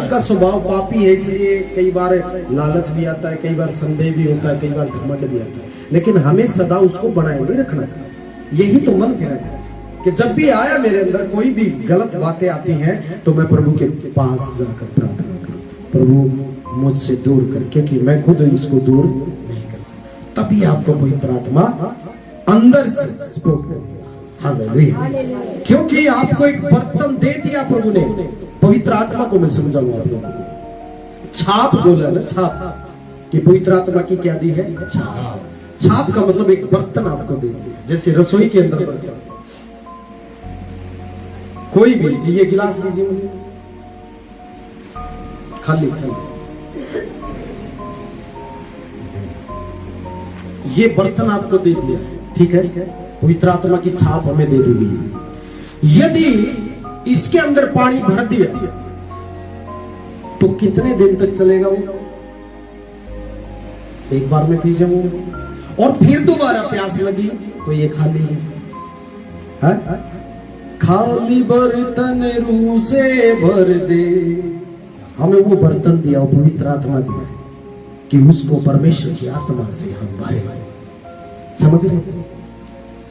सबका स्वभाव पापी है, इसलिए कई बार लालच भी आता है, कई बार संदेह भी होता है, कई बार घमंड भी आता है, लेकिन हमें सदा उसको बनाए नहीं रखना है। यही तो मंत्र है कि जब भी आया मेरे अंदर कोई भी गलत बातें आती हैं तो मैं प्रभु के पास जाकर प्रार्थना करूं, प्रभु मुझसे दूर कर, क्योंकि मैं खुद इसको दूर नहीं कर सकता। तभी आपको पवित्र आत्मा अंदर से सपोर्ट करेगा। हालेलुया। क्योंकि आपको एक बर्तन दे दिया प्रभु ने। पवित्र आत्मा को मैं समझाऊंगा आप लोगों को। छाप बोला ना, छाप, कि पवित्र आत्मा की क्या दी है? छाप। छाप का मतलब एक बर्तन आपको दे दिया, जैसे रसोई के अंदर बर्तन। कोई भी, ये गिलास दीजिए मुझे, खाली खाली, ये बर्तन आपको दे दिया, ठीक है? पवित्र आत्मा की छाप हमें दे दी गई। यदि इसके अंदर पानी भर दिया तो कितने दिन तक चलेगा वो? एक बार में पी जाऊंगा और फिर दोबारा प्यास लगी तो ये खाली है? खाली बर्तन रूह से भर दे। हमें वो बर्तन दिया, वो पवित्र आत्मा दिया कि उसको परमेश्वर की आत्मा से हम भरे। समझ रहे?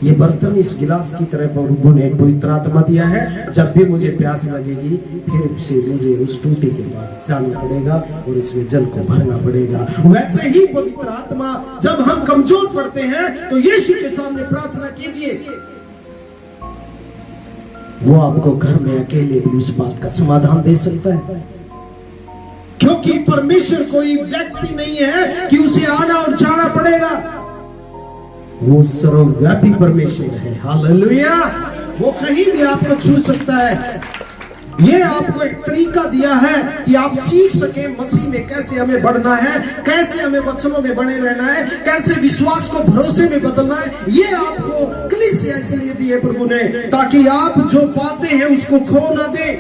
ये बर्तन इस गिलास की तरह प्रभु ने पवित्र आत्मा दिया है। जब भी मुझे प्यास लगेगी फिर से मुझे उस टूटी के पास जाना पड़ेगा और इसमें जल को भरना पड़ेगा। वैसे ही पवित्र आत्मा, जब हम कमजोर पड़ते हैं तो यीशु के सामने प्रार्थना कीजिए, वो आपको घर में अकेले भी उस बात का समाधान दे सकता है। क्योंकि परमेश्वर कोई व्यक्ति नहीं है कि उसे आना और जाना पड़ेगा। वो सर्वव्यापी परमेश्वर है। हालेलुया। वो कहीं भी आपको छू सकता है। ये आपको एक तरीका दिया है कि आप सीख सके मसीह में कैसे हमें बढ़ना है, कैसे हमें वचनों में बने रहना है, कैसे विश्वास को भरोसे में बदलना है। ये आपको कलीसिया इसलिए दी है प्रभु ने, ताकि आप जो पाते हैं उसको खो ना दे।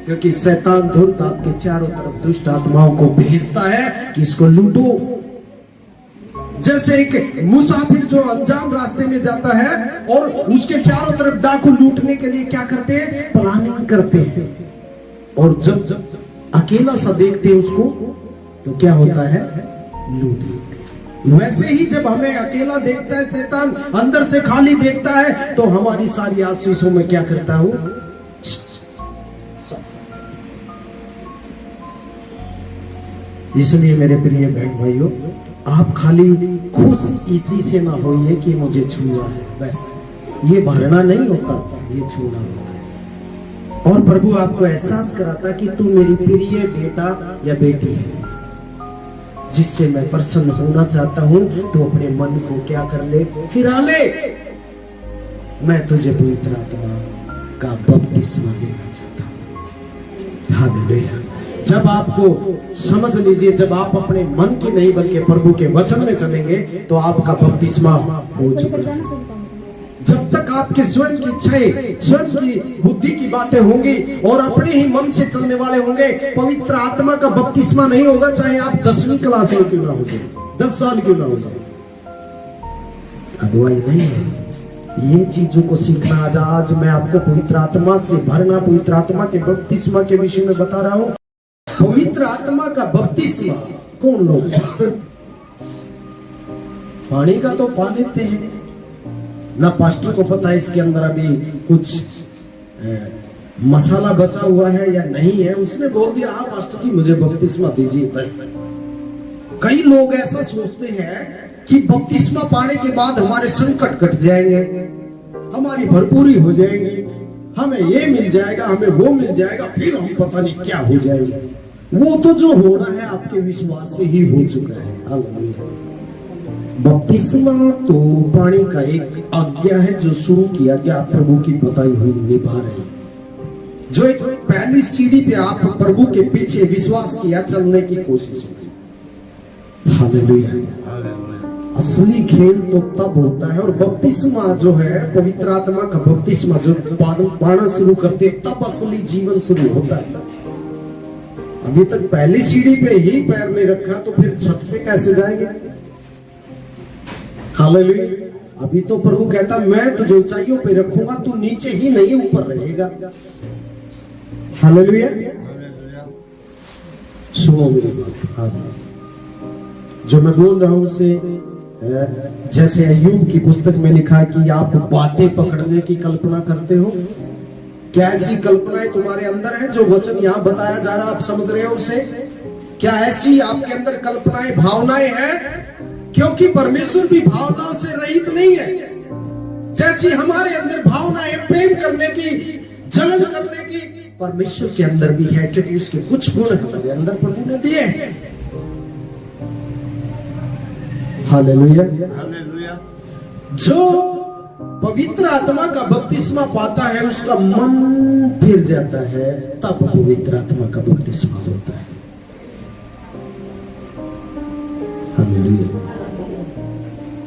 क्योंकि शैतान धूर्त आपके चारों तरफ दुष्ट आत्माओं को भेजता है कि इसको लूटो। जैसे एक मुसाफिर जो अनजान रास्ते में जाता है और उसके चारों तरफ डाकू लूटने के लिए क्या करते हैं? प्लानिंग करते हैं। और जब अकेला सा देखते हैं उसको तो क्या होता है? लूट लेते हैं। वैसे ही जब हमें अकेला देखता है शैतान, अंदर से खाली देखता है, तो हमारी सारी आशीषों में क्या करता हूं? इसलिए मेरे प्रिय बहन भाइयों, आप खाली खुश इसी से ना होइए कि मुझे छुआ है, बस ये भरना नहीं होता, ये छूना होता है। और प्रभु आपको एहसास कराता कि तू मेरी प्रिय बेटा या बेटी है जिससे मैं प्रसन्न होना चाहता हूं। तो अपने मन को क्या कर ले? फिरा ले। मैं तुझे पवित्र आत्मा का बपतिस्मा देना चाहता हूं। हालेलुया। जब आपको समझ लीजिए, जब आप अपने मन की नहीं बल्कि प्रभु के वचन में चलेंगे तो आपका बपतिस्मा हो चुका है। जब तक आपके स्वयं की इच्छाएं, स्वयं की बुद्धि की बातें होंगी और अपने ही मन से चलने वाले होंगे, पवित्र आत्मा का बपतिस्मा नहीं होगा। चाहे आप 10वीं क्लास में क्यों ना हो जाए, 10 साल क्यों ना हो जाए, अगुवाई नहीं है। ये चीजों को सीखना। आज मैं आपको पवित्र आत्मा से भरना, पवित्र आत्मा के बपतिस्मा के विषय में बता रहा हूं। पवित्र आत्मा का बपतिस्मा कौन लोग? पानी का तो पा लेते हैं ना, पास्टर को पता है इसके अंदर अभी कुछ मसाला बचा हुआ है या नहीं है। उसने बोल दिया, हाँ पास्टर जी मुझे बपतिस्मा दीजिए, बस। कई लोग ऐसा सोचते हैं कि बपतिस्मा पाने के बाद हमारे संकट कट जाएंगे, हमारी भरपूरी हो जाएगी, हमें ये मिल जाएगा, हमें वो मिल जाएगा, फिर हम पता नहीं क्या हो जाएगा। वो तो जो होना है आपके विश्वास से ही हो चुका है। हालेलुया। बपतिस्मा तो पानी का एक आज्ञा है जो शुरू किया गया, प्रभु की बताई हुई निभा रहे हैं। जो एक पहली सीढ़ी पे आप प्रभु के पीछे विश्वास किया, चलने की कोशिश होगी। हालेलुया। असली खेल तो तब होता है। और बपतिस्मा जो है, पवित्र आत्मा का बपतिस्मा जो पाना शुरू करते तब असली जीवन शुरू होता है। अभी तक पहली सीढ़ी पे ही पैर नहीं रखा तो फिर छत पे कैसे जाएंगे? हालेलुया। अभी तो प्रभु कहता मैं तुझे ऊंचाइयों पे रखूंगा, तू नीचे ही नहीं ऊपर रहेगा। हालेलुया। सुनो मेरी बात। हाँ, जो मैं बोल रहा हूं उसे जैसे अय्यूब की पुस्तक में लिखा है कि आप बातें पकड़ने की कल्पना करते हो। क्या ऐसी कल्पनाएं तुम्हारे अंदर है? जो वचन यहाँ बताया जा रहा है आप समझ रहे हो उसे? क्या ऐसी आपके अंदर कल्पनाएं, भावनाएं हैं? क्योंकि परमेश्वर भी भावनाओं से रहित नहीं है। जैसी हमारे अंदर भावनाएं प्रेम करने की, जलन करने की, परमेश्वर के अंदर भी है, क्योंकि उसके कुछ गुण हमारे अंदर प्रभु ने दिए हैं। हालेलुया। जो पवित्र आत्मा का बपतिस्मा पाता है उसका मन फिर जाता है, तब पवित्र आत्मा का बपतिस्मा होता है। हालेलुया।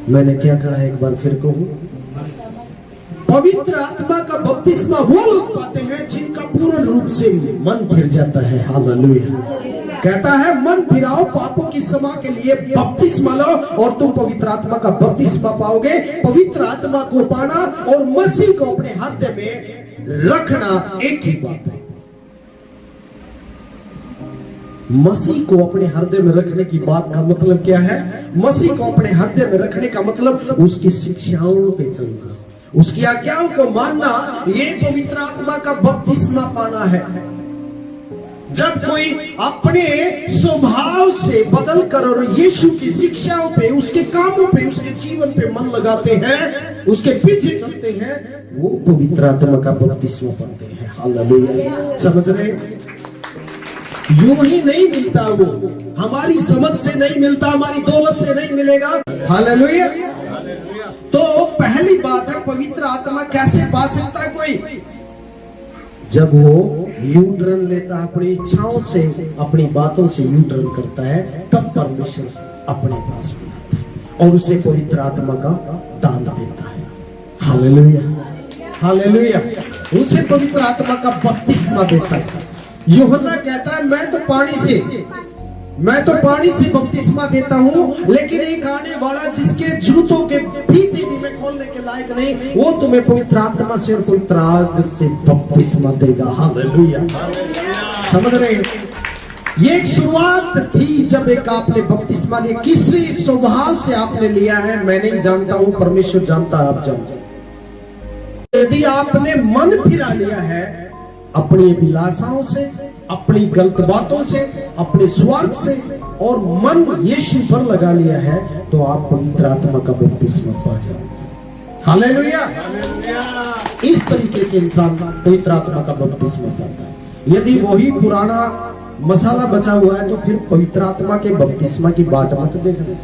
मैंने क्या कहा है, एक बार फिर कहूं। पवित्र आत्मा का बपतिस्मा वो लोग पाते हैं जिनका पूर्ण रूप से मन फिर जाता है। हालेलुया। कहता है मन फिराओ, पापों की क्षमा के लिए बपतिस्मा लो और तुम पवित्र आत्मा का बपतिस्मा पाओगे। पवित्र आत्मा को पाना और मसीह को अपने हृदय में रखना एक ही बात है। मसीह को अपने हृदय में रखने की बात का मतलब क्या है? मसीह को अपने हृदय में रखने का मतलब उसकी शिक्षाओं पे चलना, उसकी आज्ञाओं को मानना। ये पवित्र आत्मा का बपतिस्मा पाना है। जब कोई अपने स्वभाव से बदल कर और यीशु की शिक्षाओं पे, उसके कामों पे, उसके जीवन पे मन लगाते हैं, उसके पीछे चलते हैं, वो पवित्र आत्मा का बपतिस्मा पाते हैं। हालेलुया। समझ रहे? यूं ही नहीं मिलता, वो हमारी समझ से नहीं मिलता, हमारी दौलत से नहीं मिलेगा। हालेलुया। तो पहली बात है, पवित्र आत्मा कैसे पा सकता है कोई? जब वो यू टर्न लेता है, अपनी इच्छाओं से, अपनी बातों से यू टर्न करता है, तब परमेश्वर अपने पास में आता है और उसे पवित्र आत्मा का दान देता है। हालेलुया। हालेलुया। उसे पवित्र आत्मा का बपतिस्मा देता है। यूहन्ना कहता है मैं तो पानी से बपतिस्मा देता हूं, लेकिन एक आने वाला जिसके जूतों के फीते भी मैं खोलने के लायक नहीं, वो तुम्हें पवित्र आत्मा से और पवित्र आग से बपतिस्मा देगा। हालेलुया। समझ रहे? ये एक शुरुआत थी जब एक आपने बपतिस्मा लिया। किस स्वभाव से आपने लिया है मैं नहीं जानता हूं, परमेश्वर जानता है, आप जानते। यदि आपने मन फिरा लिया है अपनी अभिलाषाओं से, अपनी गलत बातों से, अपने स्वार्थ से, और मन यीशु पर लगा लिया है, तो आप पवित्र आत्मा का बपतिस्मा पा जाओगे। हालेलुया। इस तरीके से इंसान पवित्र आत्मा का बपतिस्मा पाता है। यदि वही पुराना मसाला बचा हुआ है तो फिर पवित्र आत्मा के बपतिस्मा की बाट मत देखना।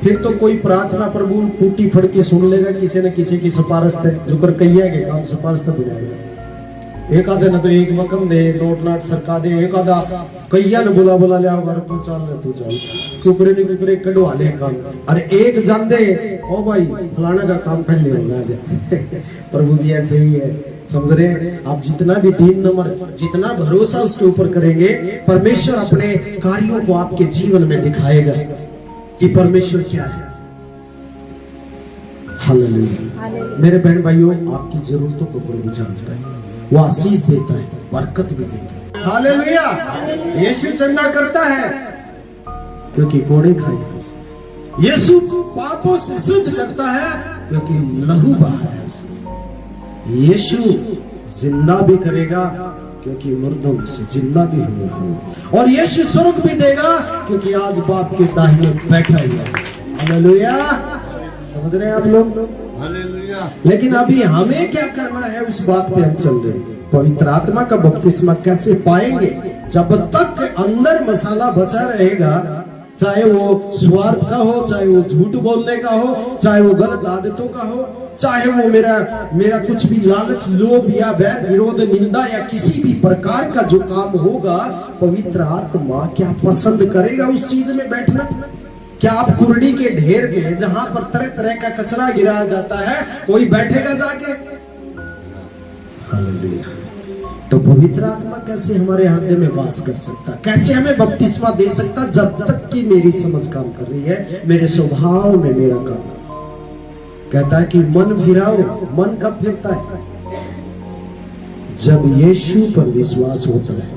फिर तो कोई प्रार्थना प्रभु टूटी फड़की सुन लेगा, किसी न किसी की सिफारिश है, जो कर कहिया के काम सिफारिश तो बुलाएगा। एक आधे न तो एक मकम दे, नोट नाट सरका दे, एक आधा कईया ने बुला लिया होगा, तू चल कुकरे ने कुकरे कढ़वा ले काम। अरे एक जान दे, ओ भाई फलाना का काम पहले होगा जाए। प्रभु भी ऐसे ही है। समझ रहे? आप जितना भी 3 नंबर, जितना भरोसा उसके ऊपर करेंगे, परमेश्वर अपने कार्यों को आपके जीवन में दिखाएगा कि परमेश्वर क्या है। हालेलुया। मेरे बहन भाइयों, आपकी जरूरतों को प्रभु जानता है, वो आशीष देता है, बरकत भी देता है। हालेलुया। यीशु चंगा करता है क्योंकि कोड़े खाए हैं। यीशु पापों से शुद्ध करता है क्योंकि लहू बहाया है उसने। यीशु जिंदा भी करेगा क्योंकि मुर्दों में से जिंदा भी हुआ है, और यीशु स्वर्ग भी देगा क्योंकि आज बाप के दाहिने बैठा हुआ है। हालेलुया। समझ रहे हैं आप लोग? हालेलुया। लेकिन अभी हमें क्या करना है, उस बात पे हम चल रहे। पवित्र आत्मा का बपतिस्मा कैसे पाएंगे? जब तक अंदर मसाला बचा रहेगा, चाहे वो स्वार्थ का हो, चाहे वो झूठ बोलने का हो, चाहे वो गलत आदतों का हो, चाहे वो मेरा कुछ भी लालच, लोभ या वैर, विरोध, निंदा या किसी भी प्रकार का जो काम होगा, पवित्र आत्मा क्या पसंद करेगा उस चीज में बैठना? क्या आप कुर्डी के ढेर पे, जहां पर तरह तरह का कचरा गिराया जाता है, कोई बैठेगा जाके? हालेलुया। तो पवित्र आत्मा कैसे हमारे हृदय में वास कर सकता, कैसे हमें बपतिस्मा दे सकता? जब तक कि मेरी समझ काम कर रही है, मेरे स्वभाव में मेरा काम। कहता है कि मन फिराओ। मन कब फिरता है? जब यीशु पर विश्वास होता है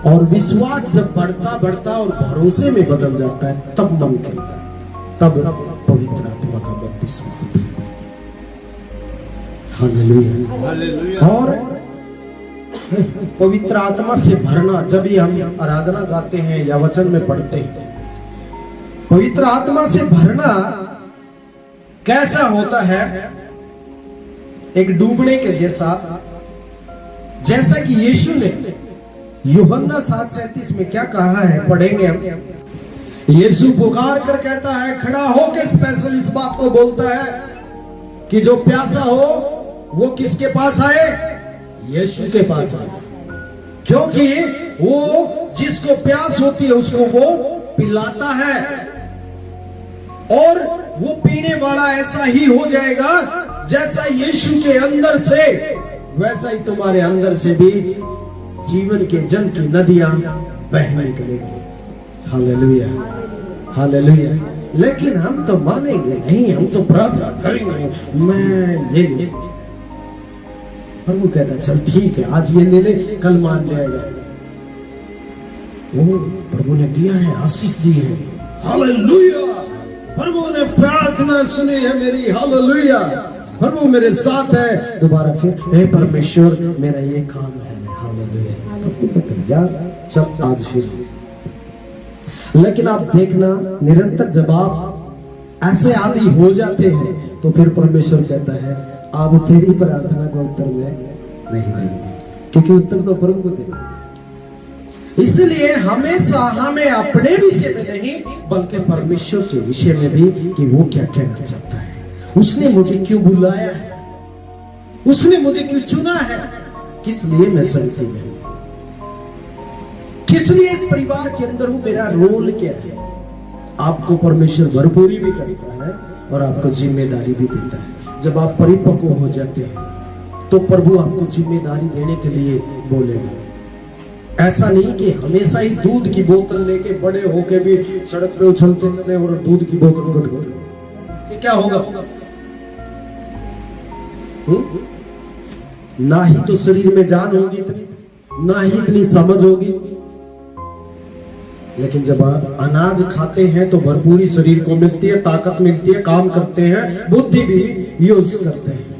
और विश्वास जब बढ़ता बढ़ता और भरोसे में बदल जाता है, तब मन खिलता है, तब पवित्र आत्मा का बपतिस्मा होता है। हालेलुया। और पवित्र आत्मा से भरना, जब भी हम आराधना गाते हैं या वचन में पढ़ते हैं, पवित्र आत्मा से भरना कैसा होता है? एक डूबने के जैसा, जैसा कि यीशु ने यूहन्ना 7:37 में क्या कहा है, पढ़ेंगे हम। यीशु पुकार कर कहता है, खड़ा होकर स्पेशल इस बात को बोलता है कि जो प्यासा हो वो किसके पास आए? यीशु के पास आए, क्योंकि वो जिसको प्यास होती है उसको वो पिलाता है, और वो पीने वाला ऐसा ही हो जाएगा जैसा यीशु के अंदर से, वैसा ही तुम्हारे अंदर से भी जीवन के जल की नदियां बह निकलेंगी। Hallelujah, hallelujah. लेकिन हम तो मानेंगे नहीं, हम तो प्रार्थना करेंगे, मैं ये ले, प्रभु कहता चल ठीक है, आज ये ले ले, कल मान जाएगा। वो प्रभु ने दिया है, आशीष दी है। हालेलुया। प्रभु ने प्रार्थना सुनी है मेरी। हालेलुया। प्रभु मेरे साथ है। दोबारा फिर, हे परमेश्वर मेरा ये काम है। हालेलुया। प्रभु कहता यार चल आज फिर। लेकिन आप देखना, निरंतर जब आप ऐसे आदि हो जाते हैं तो फिर परमेश्वर कहता है अब तेरी प्रार्थना का उत्तर मैं नहीं दूंगा, क्योंकि उत्तर तो प्रभु को देना। इसलिए हमेशा हमें अपने विषय में नहीं बल्कि परमेश्वर के विषय में भी कि वो क्या कहना चाहता है, उसने मुझे क्यों बुलाया है, उसने मुझे क्यों चुना है, किस लिए मैं संगति में हूं, किस लिए इस परिवार के अंदर हूं, मेरा रोल क्या है। आपको परमेश्वर भरपूरी भी करता है और आपको जिम्मेदारी भी देता है। जब आप परिपक्व हो जाते हैं तो प्रभु आपको जिम्मेदारी देने के लिए बोलेगा। ऐसा नहीं कि हमेशा ही दूध की बोतल लेके बड़े होके भी सड़क पे उछलते चले और दूध की बोतल घट गई, क्या होगा? ना ही तो शरीर में जान होगी इतनी, ना ही इतनी समझ होगी। लेकिन जब आप अनाज खाते हैं तो भरपूरी शरीर को मिलती है, ताकत मिलती है, काम करते हैं, बुद्धि भी यूज करते हैं।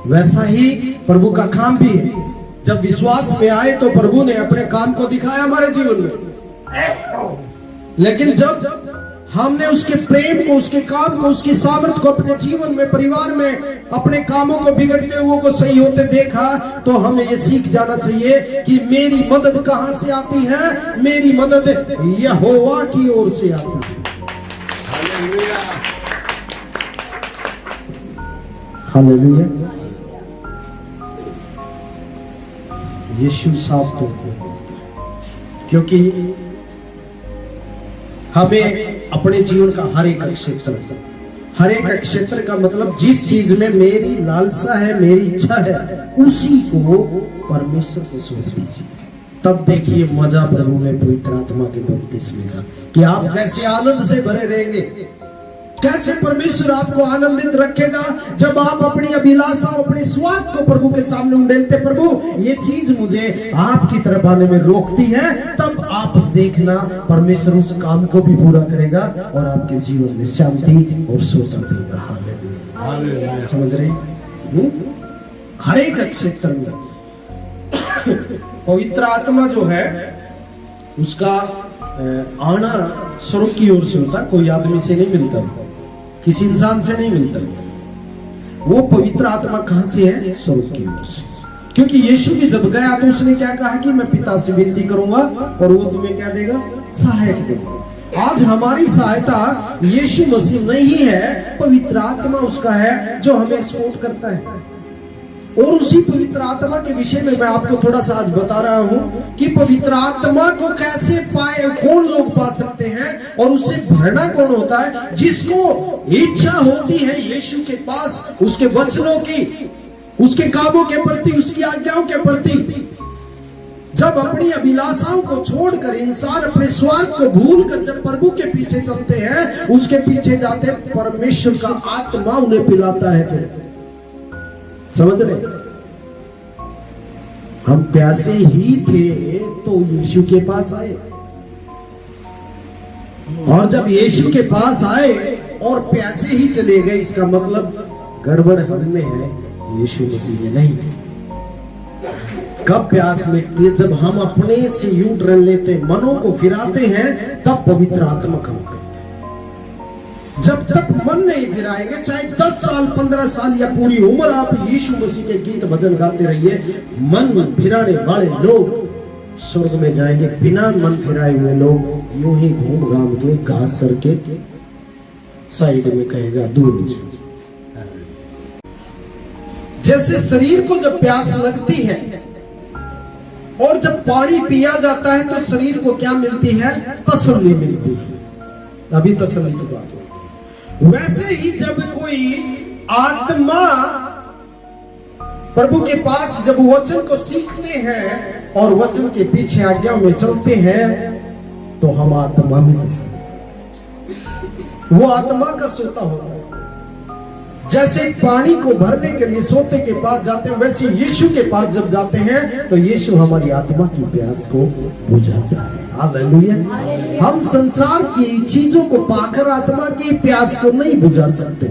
वैसा ही प्रभु का काम भी है। जब विश्वास में आए तो प्रभु ने अपने काम को दिखाया हमारे जीवन में। लेकिन जब हमने उसके प्रेम को, उसके काम को, उसकी सामर्थ्य को अपने जीवन में, परिवार में, अपने कामों को बिगड़ते हुए को सही होते देखा, तो हमें ये सीख जाना चाहिए कि मेरी मदद कहां से आती है? मेरी मदद यहोवा की ओर से आती है। Hallelujah, hallelujah. यीशु साफ तौर पर बोलता है, क्योंकि हमें अपने जीवन का हर एक क्षेत्र का मतलब जिस चीज में मेरी लालसा है, मेरी इच्छा है, उसी को परमेश्वर को सौंप दीजिए। तब देखिए मजा प्रभु में पवित्र आत्मा के बपतिस्मे का, कि आप कैसे आनंद से भरे रहेंगे, कैसे परमेश्वर आपको आनंदित रखेगा जब आप अपनी अभिलाषा, अपने स्वार्थ को प्रभु के सामने उंडेलते, प्रभु ये चीज मुझे आपकी तरफ आने में रोकती है, तब आप देखना परमेश्वर उस काम को भी पूरा करेगा और आपके जीवन में शांति और स्वतंत्रता देगा। हालेलुया। समझ रहे? हर एक क्षेत्र में पवित्र आत्मा जो है उसका आना स्वर्ग की ओर से होता, कोई आदमी से नहीं मिलता, किसी इंसान से नहीं मिलता। वो पवित्र आत्मा कहां से है? स्वर्ग की ओर से। क्योंकि यीशु भी जब गया तो उसने क्या कहा कि मैं पिता से विनती करूंगा और वो तुम्हें क्या देगा? सहायक देगा। आज हमारी सहायता यीशु मसीह नहीं है, पवित्र आत्मा उसका है जो हमें सपोर्ट करता है। और उसी पवित्र आत्मा के विषय में मैं आपको थोड़ा सा आज बता रहा हूं कि पवित्र आत्मा को कैसे पाए, कौन लोग पा सकते हैं, और उससे भरना कौन होता है? जिसको इच्छा होती है यीशु के पास, उसके वचनों की, उसके कामों के प्रति, उसकी आज्ञाओं के प्रति। जब अपनी अभिलाषाओं को छोड़कर इंसान अपने स्वार्थ को भूलकर जब प्रभु के पीछे चलते हैं, उसके पीछे जाते, परमेश्वर का आत्मा उन्हें पिलाता है। फिर समझ रहे? हम प्यासे ही थे तो यीशु के पास आए, और जब यीशु के पास आए और प्यासे ही चले गए, इसका मतलब गड़बड़ हम में है, यीशु मसीह में नहीं। कब प्यास मिटती है? जब हम अपने से यूं ड्रन लेते, मनों को फिराते हैं, तब पवित्र आत्मा काम करते हैं। जब तक मन नहीं फिराएंगे, चाहे 10 साल 15 साल या पूरी उम्र आप यीशु मसीह के गीत भजन गाते रहिए, मन फिराने वाले लोग स्वर्ग में जाएंगे। बिना मन फिराए हुए लोग यूं ही घूम घाम के घास सर के साइड में कहेगा दूर हो जाओ। जैसे शरीर को जब प्यास लगती है और जब पानी पिया जाता है तो शरीर को क्या मिलती है? तसल्ली मिलती है। अभी तसल्ली की बात होती है। वैसे ही जब कोई आत्मा प्रभु के पास जब वचन को सीखते हैं और वचन के पीछे आज्ञाओं में चलते हैं, तो हम आत्मा में तसल्ली, वो आत्मा का सोता होता है। जैसे पानी को भरने के लिए सोते के पास जाते हैं, वैसे यीशु के पास जब जाते हैं तो यीशु हमारी आत्मा की प्यास को बुझाता है। हालेलुया। हम संसार की चीजों को पाकर आत्मा की प्यास को नहीं बुझा सकते।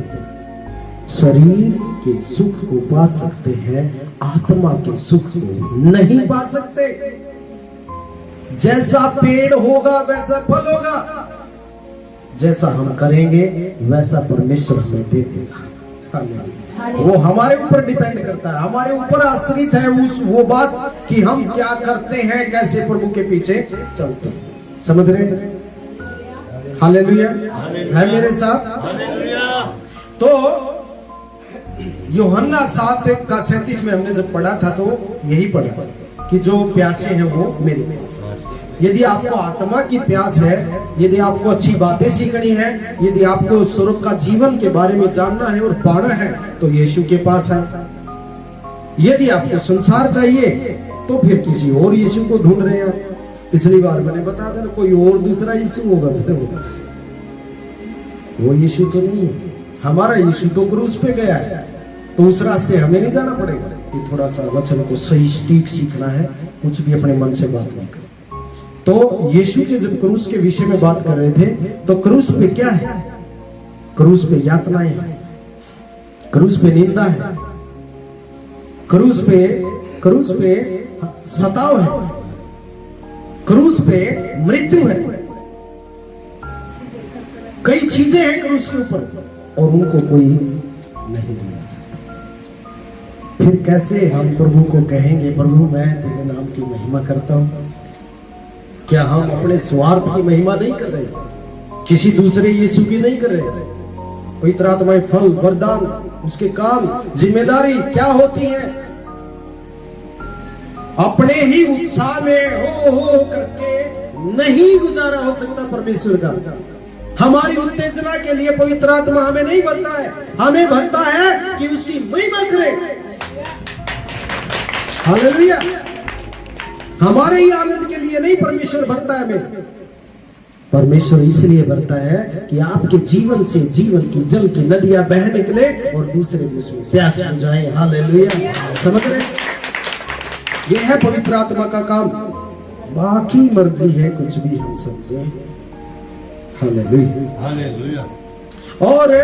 शरीर के सुख को पा सकते हैं, आत्मा के सुख को नहीं पा सकते। जैसा पेड़ होगा वैसा फल होगा, जैसा हम करेंगे वैसा परमेश्वर हमें दे देगा। वो हमारे ऊपर डिपेंड करता है, हमारे ऊपर आश्रित है वो बात कि हम क्या करते हैं, कैसे प्रभु के पीछे चलते हैं। समझ रहे हैं? हालेलुया है मेरे साथ। तो यूहन्ना 7:37 में हमने जब पढ़ा था तो यही पढ़ा कि जो प्यासे हैं वो मेरे पास। यदि आपको आत्मा की प्यास है, यदि आपको अच्छी बातें सीखनी है, यदि आपको स्वर्ग का जीवन के बारे में जानना है और पाना है, तो यीशु के पास है। यदि आपको संसार चाहिए तो फिर किसी और यीशु को ढूंढ रहे हैं। पिछली बार मैंने बताया था, कोई और दूसरा यीशु होगा, फिर वो यीशु तो नहीं है। हमारा यीशु तो क्रूस पे गया है, तो उस रास्ते हमें नहीं जाना पड़ेगा। कि थोड़ा सा वचन को सही ठीक सीखना है, कुछ भी अपने मन से बात नहीं करना। तो यीशु के जब क्रूस के विषय में बात कर रहे थे, तो क्रूस पे क्या है? क्रूस पे यातनाएं हैं, क्रूस पे निंदा है, क्रूस पे सताव है, क्रूस पे मृत्यु है। कई चीजें हैं क्रूस के ऊपर और उनको कोई नहीं जाना चाहता। फिर कैसे हम प्रभु को कहेंगे, प्रभु मैं तेरे नाम की महिमा करता हूं? क्या हम अपने स्वार्थ की महिमा नहीं कर रहे, किसी दूसरे यीशु की नहीं कर रहे? पवित्र आत्मा फल, वरदान, उसके काम, जिम्मेदारी क्या होती है? अपने ही उत्साह में हो करके नहीं गुजारा हो सकता परमेश्वर का। हमारी उत्तेजना के लिए पवित्र आत्मा हमें नहीं भरता है, हमें भरता है कि उसकी महिमा करें। हालेलुया। हमारे ही आनंद के लिए नहीं परमेश्वर भरता है हमें। परमेश्वर इसलिए भरता है कि आपके जीवन से जीवन की जल की नदियां बह निकले और दूसरे भी उसमें प्यास बुझाएं। हालेलुया। समझ रहे? यह है पवित्र आत्मा का काम। बाकी मर्जी है कुछ भी हम समझे। Hallelujah, hallelujah. और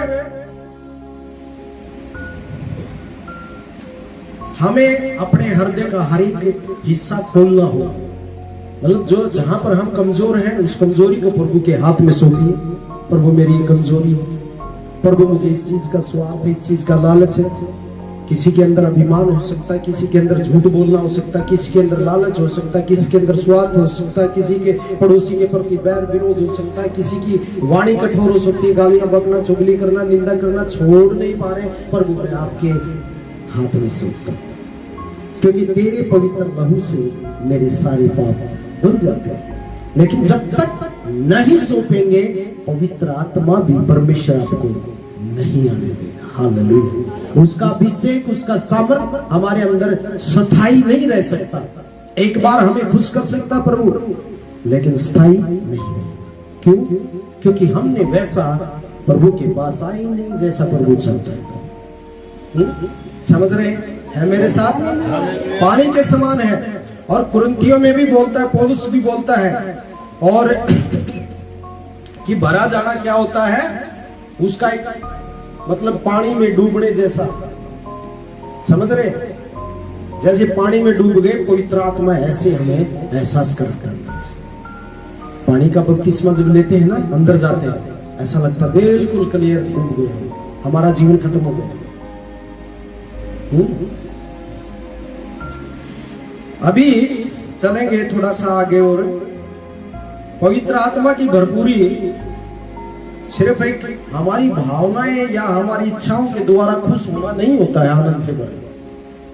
हमें अपने हृदय का हर एक हिस्सा खोलना होगा। मतलब जो जहां पर हम कमजोर हैं, उस कमजोरी को प्रभु के हाथ में सौंपिए। प्रभु मेरी कमजोरी, प्रभु मुझे इस चीज का स्वार्थ है, इस चीज का लालच है। किसी के अंदर अभिमान हो सकता है, किसी के अंदर झूठ बोलना हो सकता है, किसी के अंदर लालच हो सकता है, किसी के अंदर स्वार्थ हो सकता है, किसी के पड़ोसी के प्रति बैर विरोध हो सकता है, किसी की वाणी कठोर हो सकती है, गालियां बकना, चुगली करना, निंदा करना छोड़ नहीं पा रहे। प्रभु मैं आपके हाथ में सौंपता हूं, क्योंकि तेरे पवित्र लहू से मेरे सारे पाप धुल जाते हैं। लेकिन जब तक नहीं सौंपेंगे, पवित्र आत्मा भी परमेश्वर आपको नहीं आने देगा। हालेलुया। उसका अभिषेक, उसका सामर्थ हमारे अंदर स्थायी नहीं रह सकता। एक बार हमें खुश कर सकता प्रभु, लेकिन स्थायी नहीं रहेगा। क्यों? क्योंकि हमने वैसा प्रभु के पास आए नहीं जैसा प्रभु चाहता है। समझ रहे हैं? है मेरे साथ? पानी के समान है। और कुरिन्थियों में भी बोलता है, पौलुस भी बोलता है, और कि भरा जाना क्या होता है, उसका एक मतलब पानी में डूबने जैसा, समझ रहे? जैसे पानी में डूब गए, पवित्र आत्मा ऐसे हमें एहसास करता है। पानी का बपतिस्मा जब लेते हैं ना, अंदर जाते हैं, ऐसा लगता है बिल्कुल क्लियर डूब गए, हमारा जीवन खत्म हो गया। अभी चलेंगे थोड़ा सा आगे, और पवित्र आत्मा की भरपूरी सिर्फ एक हमारी भावनाएं या हमारी इच्छाओं के द्वारा खुश होना नहीं होता है, आनंद से भर।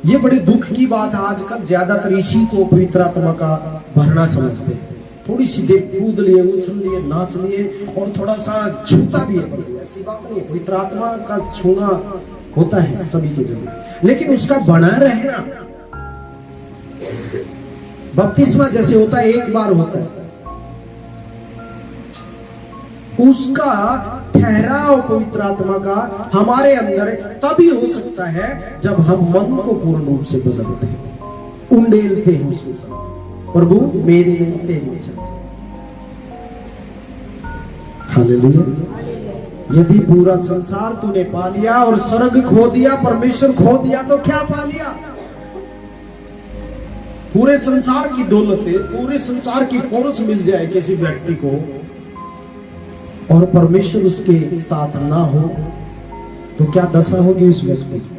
ये बड़ी दुख की बात है, आजकल ज्यादातर इसी को पवित्र आत्मा का भरना समझते हैं। थोड़ी सी देर कूद लिए, उछल लिए, नाच लिए, और थोड़ा सा छूता भी है, ऐसी बात नहीं है। पवित्र आत्मा का छूना होता है सभी के जगह, लेकिन उसका बना रहना बपतिस्मा जैसे होता है, एक बार होता है। उसका ठहराव पवित्र आत्मा का हमारे अंदर तभी हो सकता है जब हम मन को पूर्ण रूप से बदलते हैं, उंडेलते हैं उसके साथ, प्रभु मेरी नहीं तेरी इच्छा। हालेलुया। यदि पूरा संसार तूने पा लिया और स्वर्ग खो दिया, परमेश्वर खो दिया, तो क्या पा लिया? पूरे संसार की दौलतें, पूरे संसार की फौरस मिल जाए किसी व्यक्ति को, और परमेश्वर उसके साथ ना हो, तो क्या दशा होगी उस व्यक्ति की?